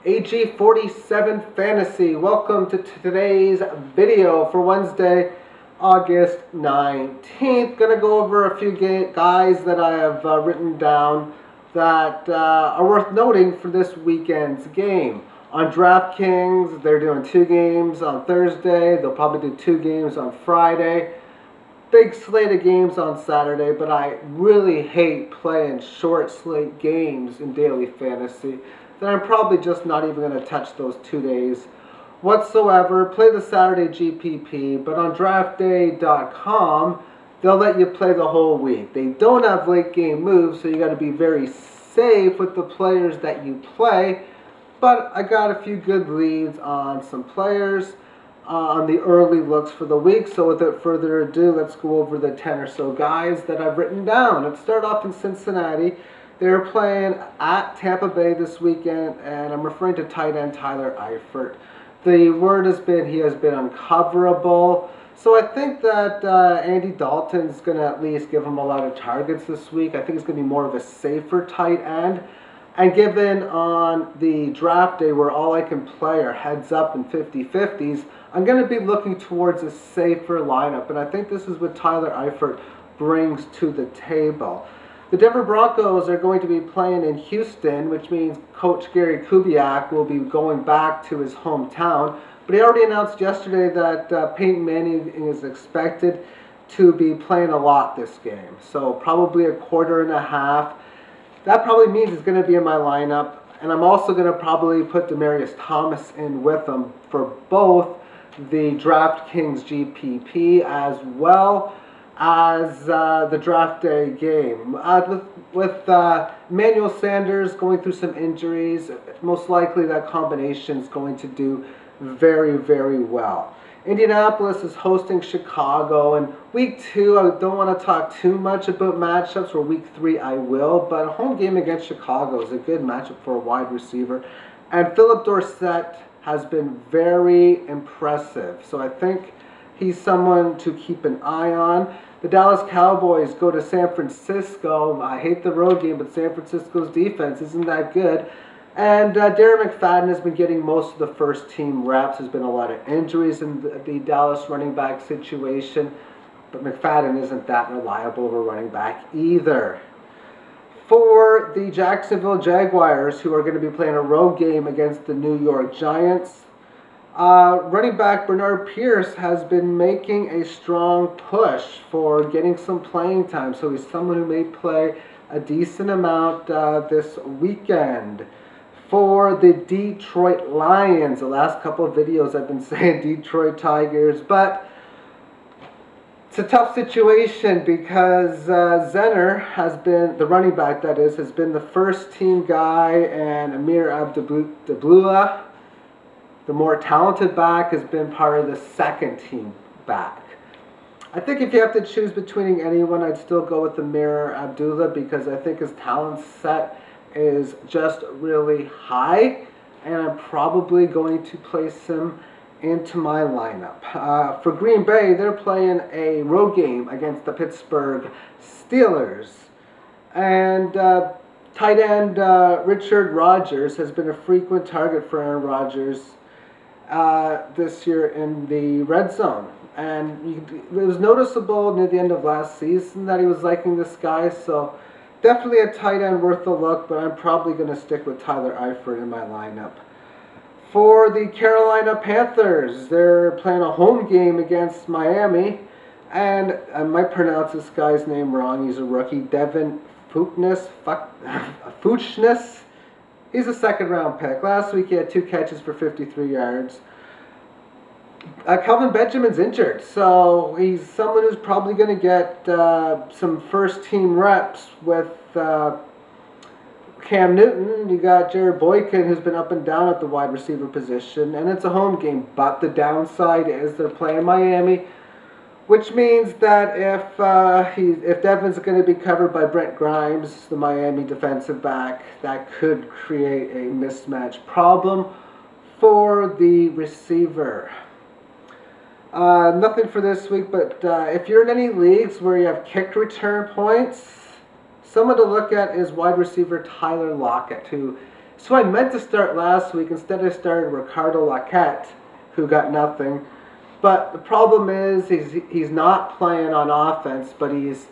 AG47 Fantasy. Welcome to today's video for Wednesday, August 19th. Gonna go over a few guys that I have written down that are worth noting for this weekend's game. On DraftKings, they're doing 2 games on Thursday. They'll probably do 2 games on Friday. Big slate of games on Saturday, but I really hate playing short slate games in daily fantasy. Then I'm probably just not even going to touch those 2 days whatsoever. Play the Saturday GPP, but on DraftDay.com, they'll let you play the whole week. They don't have late game moves, so you got to be very safe with the players that you play. But I got a few good leads on some players on the early looks for the week. So without further ado, let's go over the 10 or so guys that I've written down. Let's start off in Cincinnati. They're playing at Tampa Bay this weekend, and I'm referring to tight end Tyler Eifert. The word has been he has been uncoverable. So I think that Andy Dalton's going to at least give him a lot of targets this week. I think it's going to be more of a safer tight end. And given on the draft day where all I can play are heads up and 50-50s, I'm going to be looking towards a safer lineup. And I think this is what Tyler Eifert brings to the table. The Denver Broncos are going to be playing in Houston, which means Coach Gary Kubiak will be going back to his hometown. But he already announced yesterday that Peyton Manning is expected to be playing a lot this game. So probably a quarter and a half. That probably means he's going to be in my lineup. And I'm also going to probably put Demaryius Thomas in with him for both the DraftKings GPP as well as the draft day game. With Emmanuel Sanders going through some injuries, most likely that combination is going to do very, very well. Indianapolis is hosting Chicago, and week 2 I don't want to talk too much about matchups. For week 3 I will, but a home game against Chicago is a good matchup for a wide receiver, and Philip Dorsett has been very impressive, so I think he's someone to keep an eye on. The Dallas Cowboys go to San Francisco. I hate the road game, but San Francisco's defense isn't that good. And Darren McFadden has been getting most of the first team reps. There's been a lot of injuries in the Dallas running back situation, but McFadden isn't that reliable of a running back either. For the Jacksonville Jaguars, who are going to be playing a road game against the New York Giants, running back Bernard Pierce has been making a strong push for getting some playing time, so he's someone who may play a decent amount this weekend. For the Detroit Lions, the last couple of videos I've been saying Detroit Tigers, but it's a tough situation because Zenner has been, the running back that is, has been the first team guy, and Amir Abdullah, the more talented back, has been part of the second team back. I think if you have to choose between anyone, I'd still go with Amir Abdullah because I think his talent set is just really high, and I'm probably going to place him into my lineup. For Green Bay, they're playing a road game against the Pittsburgh Steelers, and tight end Richard Rodgers has been a frequent target for Aaron Rodgers this year in the red zone, and it was noticeable near the end of last season that he was liking this guy, so definitely a tight end worth a look, but I'm probably going to stick with Tyler Eifert in my lineup. For the Carolina Panthers, they're playing a home game against Miami, and I might pronounce this guy's name wrong. He's a rookie, Devin Fuchnes. He's a second-round pick. Last week he had 2 catches for 53 yards. Kelvin Benjamin's injured, so he's someone who's probably going to get some first-team reps with Cam Newton. You got Jared Boykin, who's been up and down at the wide receiver position, and it's a home game. But the downside is they're playing Miami, which means that if Devin's going to be covered by Brent Grimes, the Miami defensive back, that could create a mismatch problem for the receiver. Nothing for this week, but if you're in any leagues where you have kick return points, someone to look at is wide receiver Tyler Lockett, who So I meant to start last week. Instead I started Ricardo Laquette, who got nothing. But the problem is he's not playing on offense, but he's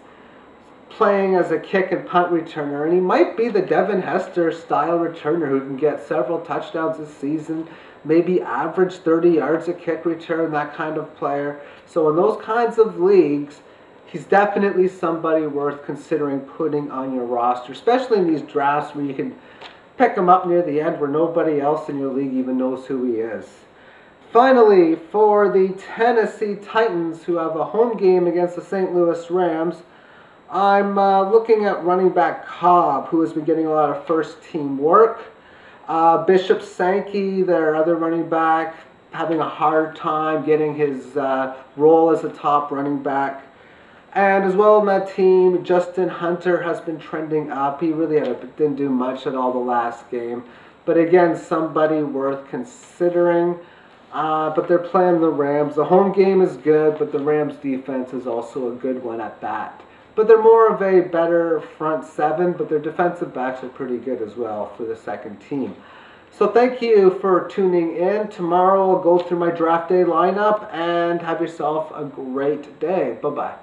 playing as a kick and punt returner, and he might be the Devin Hester style returner who can get several touchdowns this season, maybe average 30 yards a kick return, that kind of player. So in those kinds of leagues, he's definitely somebody worth considering putting on your roster, especially in these drafts where you can pick him up near the end where nobody else in your league even knows who he is. Finally, for the Tennessee Titans, who have a home game against the St. Louis Rams, I'm looking at running back Cobb, who has been getting a lot of first-team work. Bishop Sankey, their other running back, having a hard time getting his role as a top running back. And as well on that team, Justin Hunter has been trending up. He really didn't do much at all the last game. But again, somebody worth considering. But they're playing the Rams. The home game is good, but the Rams defense is also a good one at that. But they're more of a better front seven, but their defensive backs are pretty good as well for the second team. So thank you for tuning in. Tomorrow I'll go through my draft day lineup, and have yourself a great day. Bye-bye.